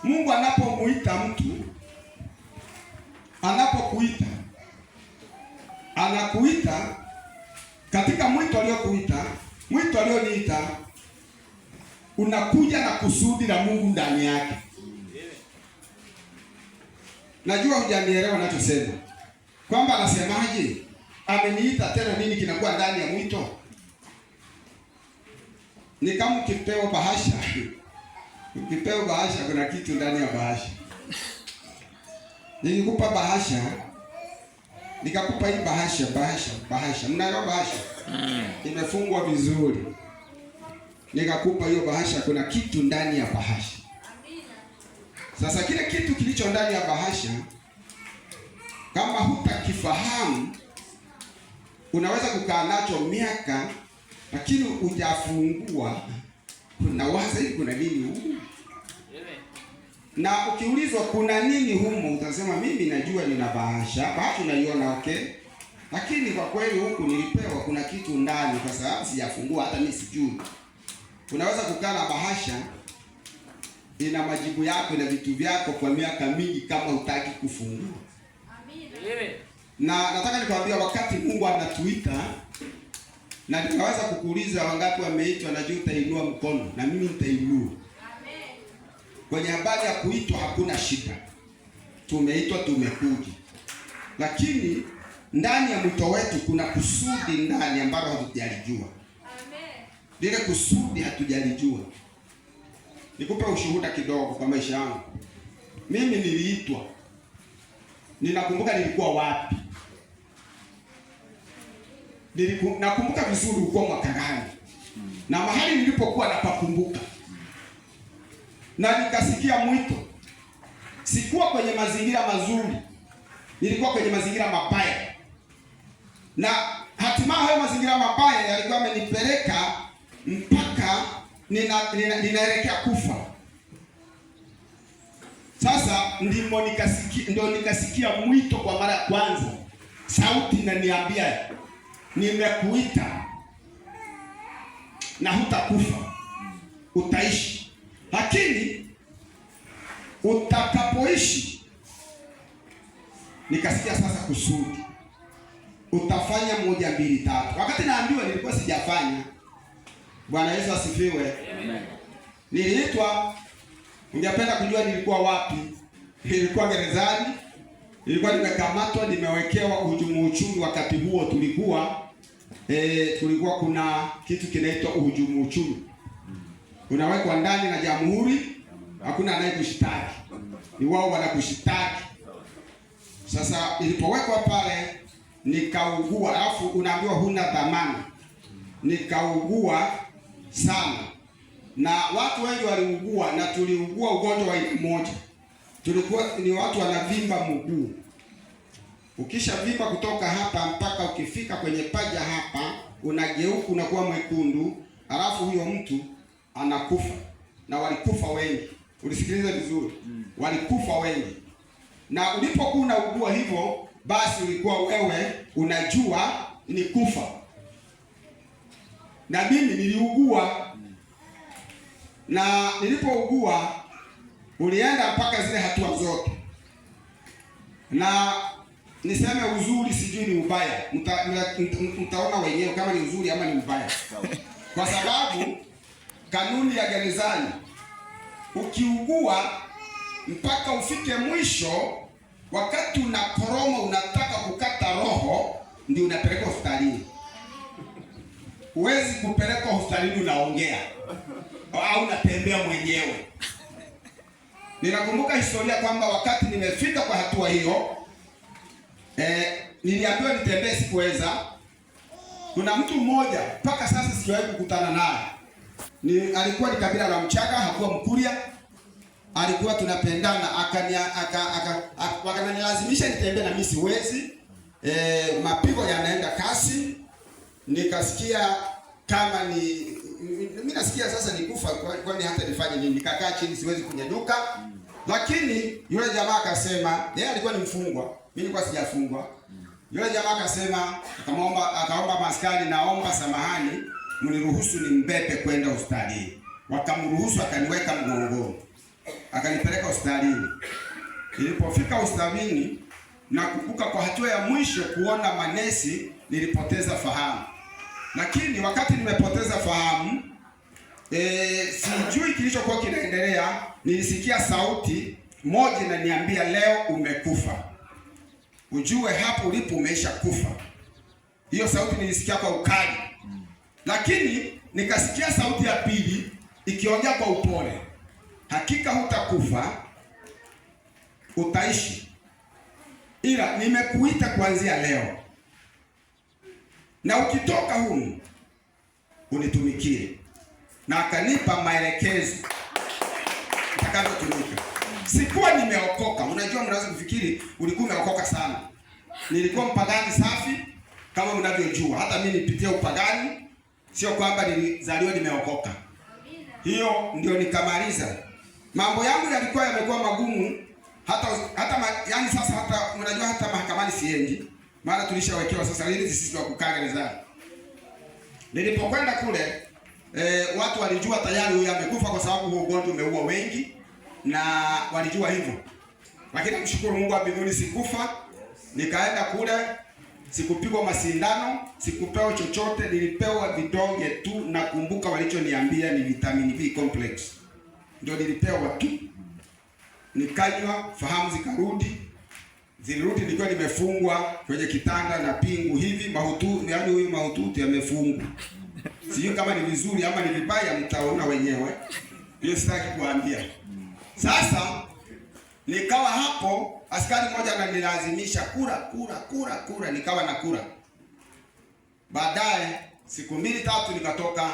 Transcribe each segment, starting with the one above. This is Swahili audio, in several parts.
Mungu anapomuita mtu, anapokuita, anakuita katika mwito aliokuita, mwito alioniita, unakuja na kusudi la Mungu ndani yake. Najua hujanielewa ninachosema. Kwamba anasemaje? Ameniita, tena nini kinakuwa ndani ya mwito? Ni kama ukipewa bahasha. Ukipewa bahasha kuna kitu ndani ya bahasha. Nikikupa bahasha, nikakupa hii bahasha. Mnaelewa bahasha? Imefungwa vizuri. Nikakupa hiyo bahasha, kuna kitu ndani ya bahasha. Sasa kile kitu kilicho ndani ya bahasha, kama hutakifahamu, unaweza kukaa nacho miaka, lakini hujafungua. Unawaza hivi kuna nini humu? Na ukiulizwa kuna nini humu, utasema mimi najua nina bahasha. Bahasha unaiona okay. Lakini kwa kweli huku nilipewa kuna kitu ndani, kwa sababu sijafungua, hata mimi sijui. Unaweza kukaa na bahasha ina majibu yako na vitu vyako kwa miaka mingi kama hutaki kufungua. Amina. Na nataka nikwambia, wakati Mungu anatuita, na ninaweza kukuuliza wangapi wameitwa, najua utainua mkono na mimi nitainua. Amen. Kwenye habari ya kuitwa hakuna shida. Tumeitwa, tumekuja. Lakini ndani ya mwito wetu kuna kusudi ndani ambalo hatujalijua. Amen. Lile kusudi hatujalijua. Nikupe ushuhuda kidogo kwa maisha yangu. Mimi niliitwa. Ninakumbuka nilikuwa wapi. Nakumbuka vizuri ulikuwa mwaka gani. Na mahali nilipokuwa napakumbuka. Na nikasikia mwito. Sikuwa kwenye mazingira mazuri. Nilikuwa kwenye mazingira mabaya. Na hatimaye hayo mazingira mabaya yalikuwa yamenipeleka mpaka ninaelekea kufa. Sasa ndo nikasikia mwito kwa mara ya kwanza. Sauti inaniambia, nimekuita na hutakufa, utaishi. Lakini utakapoishi, nikasikia sasa kusudi, utafanya 1, 2, 3. Wakati naambiwa nilikuwa sijafanya. Bwana Yesu asifiwe. Amen. Niliitwa, ungependa kujua nilikuwa wapi? Nilikuwa gerezani. Nilikuwa nimekamatwa, nimewekewa uhujumu uchumi. Wakati huo tulikuwa kuna kitu kinaitwa uhujumu uchumi. Unawekwa ndani na jamhuri, hakuna anayekushtaki. Ni wao wanakushtaki. Sasa nilipowekwa pale nikaugua, alafu unaambiwa huna dhamana. Nikaugua sana. Na watu wengi waliugua, na tuliugua ugonjwa wa aina moja. Tulikuwa ni watu wanavimba mguu. Ukisha vimba kutoka hapa mpaka ukifika kwenye paja hapa, unageuka unakuwa mwekundu, alafu huyo mtu anakufa. Na walikufa wengi. Ulisikiliza vizuri? Walikufa wengi. Na ulipokuwa unaugua hivyo, basi ulikuwa wewe unajua ni kufa. Na mimi niliugua. Na nilipougua ulienda mpaka zile hatua zote. Na niseme uzuri sijui ni ubaya. Mtaona wenyewe kama ni uzuri ama ni ubaya. Kwa sababu kanuni ya gerezani, ukiugua mpaka ufike mwisho, wakati unakoroma unataka kukata roho, ndio unapelekwa hospitalini. Huwezi kupelekwa hospitalini unaongea au unatembea mwenyewe. Ninakumbuka historia kwamba wakati nimefika kwa hatua hiyo, niliambiwa nitembee, sikuweza. Kuna mtu mmoja mpaka sasa sijawahi kukutana naye. Alikuwa ni kabila la Mchaga, hakuwa Mkuria. Alikuwa tunapendana, akanilazimisha nitembee na mimi siwezi. Mapigo yanaenda kasi. Nikasikia kama mimi nasikia sasa nikufa, kwani hata nifanye nini? Nikakaa chini, siwezi kunyanyuka. Lakini yule jamaa akasema, yeye alikuwa ni mfungwa, mimi nilikuwa sijafungwa. Yule jamaa akasema, akaomba maskari, naomba samahani, mniruhusu nimbebe kwenda hospitalini. Wakamruhusu, akaniweka mgongoni. akanipeleka hospitalini. Nilipofika hospitalini nakumbuka kwa hatua ya mwisho kuona manesi, nilipoteza fahamu. Lakini wakati nimepoteza fahamu, sijui kilichokuwa kinaendelea, nilisikia sauti moja inaniambia, leo umekufa. Ujue hapo ulipo umeisha kufa. Hiyo sauti nilisikia kwa ukali. Lakini nikasikia sauti ya pili ikiongea kwa upole, hakika hutakufa, utaishi, ila nimekuita kuanzia leo, na ukitoka humu unitumikie. Na akanipa maelekezo nitakavyotumika. Sikuwa nimeokoka. Unajua, mnaweza kufikiri ulikuwa umeokoka sana. Nilikuwa mpagani safi kama mnavyojua. Hata mimi nipitia upagani, sio kwamba nilizaliwa nimeokoka. Hiyo ndio nikamaliza. Mambo yangu yalikuwa yamekuwa magumu, yani sasa hata unajua, hata mahakamani siendi, maana tulishawekewa sasa ili sisi wa kukaa gerezani. Nilipokwenda kule, watu walijua tayari huyu amekufa kwa sababu huo ugonjwa umeua wengi, na walijua hivyo. Lakini mshukuru Mungu wa mbinguni, sikufa. Nikaenda kule, sikupigwa masindano, sikupewa chochote, nilipewa vidonge tu. Nakumbuka walichoniambia ni vitamin B complex, ndio nilipewa tu. Nikanywa, fahamu zikarudi. Zilirudi nikiwa nimefungwa kwenye kitanda na pingu hivi mahututi, yaani huyu mahututi yamefungwa. Sijui kama ni vizuri ama ni vibaya, mtaona wenyewe. Hiyo sitaki kuambia. Sasa nikawa hapo, askari mmoja ananilazimisha kura, nikawa na kura. Baadaye siku 2-3 nikatoka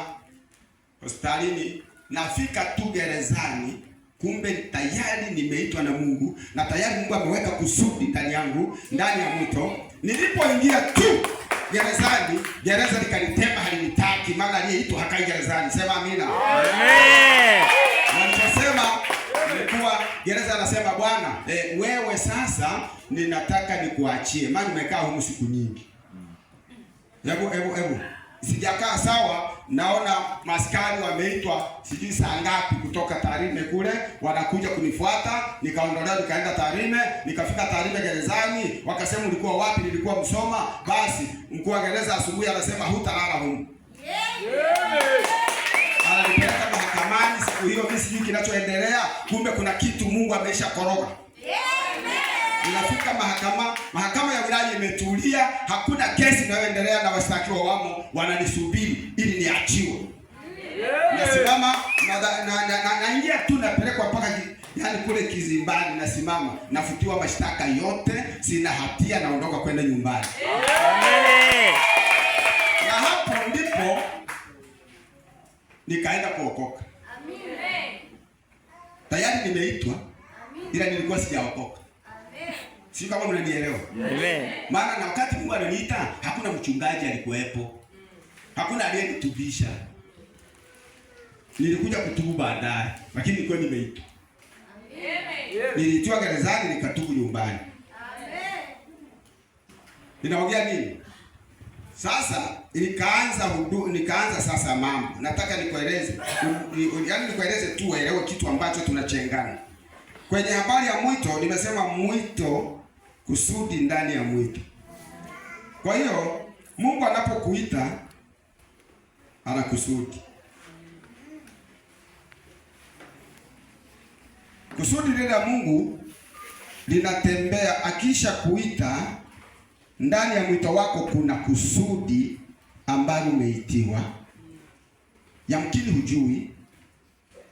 hospitalini, nafika tu gerezani, kumbe tayari nimeitwa na Mungu, na tayari Mungu ameweka kusudi ndani yangu, ndani ya mto. Nilipoingia tu gerezani, gereza likanitema, halinitaki, maana aliyeitwa hakai gerezani. Sema amina. Amen. Niliposema nilikuwa gereza, anasema bwana, wewe sasa ninataka nikuachie, maana nimekaa huko siku nyingi. Hebu sijakaa sawa. Naona maskari wameitwa sijui saa ngapi kutoka Tarime kule, wanakuja kunifuata. Nikaondolewa, nikaenda Tarime, nikafika Tarime gerezani, wakasema ulikuwa wapi? Nilikuwa Msoma. Basi mkuu wa gereza asubuhi anasema hutalala huko. Ananipeleka mahakamani siku hiyo, mimi sijui kinachoendelea, kumbe kuna kitu Mungu amesha koroga. Ninafika mahakama ya wilaya imetulia, hakuna kesi inayoendelea na washtakiwa wamo wananisubiri ili niachiwe. Nasimama naingia tu, napelekwa mpaka yani kule kizimbani, nasimama nafutiwa mashtaka yote, sina hatia, naondoka kwenda nyumbani. Na hapo ndipo nikaenda kuokoka. Tayari nimeitwa, ila nilikuwa sijaokoka. Sio kama mnanielewa. Amen. Maana na wakati Mungu ananiita, hakuna mchungaji alikuwepo. Hakuna aliyenitubisha. Nilikuja kutubu baadaye, lakini nilikuwa nimeitwa. Amen. Nilitiwa gerezani, nikatubu nyumbani. Amen. Ninaongea nini? Sasa nikaanza sasa mambo. Nataka nikueleze. Yaani nikueleze tu uelewe kitu ambacho tunachengana. Kwenye habari ya mwito nimesema mwito, kusudi ndani ya mwito. Kwa hiyo Mungu anapokuita ana kusudi. Kusudi lile la Mungu linatembea. Akisha kuita, ndani ya mwito wako kuna kusudi ambalo umeitiwa. Yamkini hujui,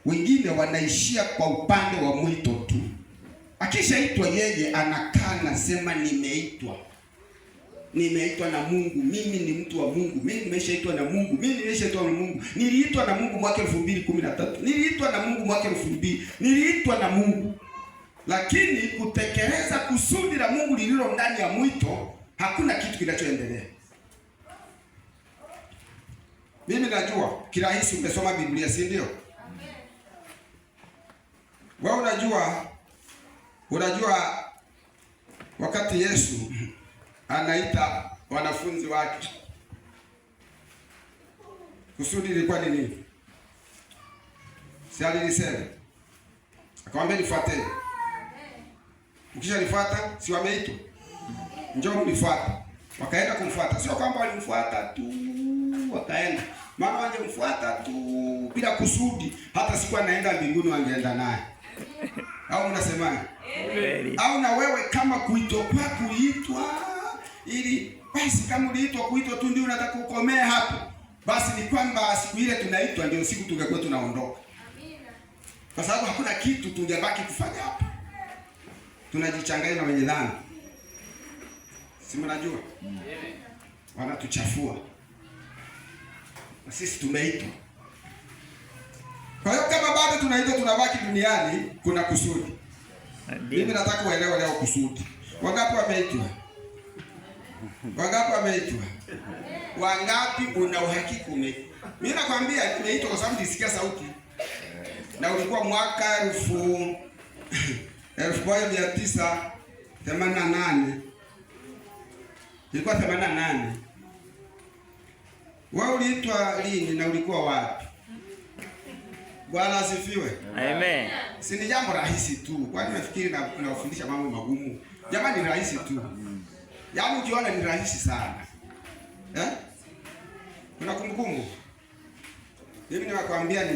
wengine wanaishia kwa upande wa mwito tu. Akishaitwa yeye anakaa nasema nimeitwa na Mungu, mimi ni mtu wa Mungu, mimi nimeshaitwa na Mungu, niliitwa na Mungu mwaka 2013, niliitwa na Mungu mwaka 2000, niliitwa na Mungu. Lakini kutekeleza kusudi la Mungu lililo ndani ya mwito, hakuna kitu kinachoendelea. Mimi najua kirahisi umesoma Biblia, si ndio? Wewe unajua wakati Yesu anaita wanafunzi wake, kusudi lilikuwa ni nini? Si alilisema Akamwambia nifuateni. Ukisha nifuata, si wameitwa? Njoo mnifuate. Wakaenda kumfuata. Sio kwamba walimfuata tu wakaenda. Maana wangemfuata tu bila kusudi, hata siku anaenda mbinguni wangeenda naye. Au unasemaje? Au na wewe kama kuitwa kuitwa ili basi, kama uliitwa kuitwa tu ndio unataka ukomee hapo, basi ni kwamba siku ile tunaitwa ndio siku tungekuwa tunaondoka. Kwa sababu hakuna kitu tungebaki kufanya hapo. Tunajichanganya na wenye dhambi. Si mnajua? Wanatuchafua. Na sisi tumeitwa. Kwa hiyo kama bado tunaitwa tunabaki duniani, kuna kusudi. Mimi nataka uelewe leo kusudi. Wangapi wameitwa? Wangapi wameitwa? Wangapi una uhakika umeitwa? Mimi nakwambia nimeitwa kwa sababu nisikia sauti. Na ulikuwa mwaka 1988. Ilikuwa 88. Wewe uliitwa lini na ulikuwa wapi? Bwana asifiwe. Amen. Si ni jambo rahisi tu. Kwani nafikiri na kufundisha mambo magumu? Jamani, ni rahisi tu. Yaani ukiona ni rahisi sana. Kuna kumbukumbu. Mimi nakwambia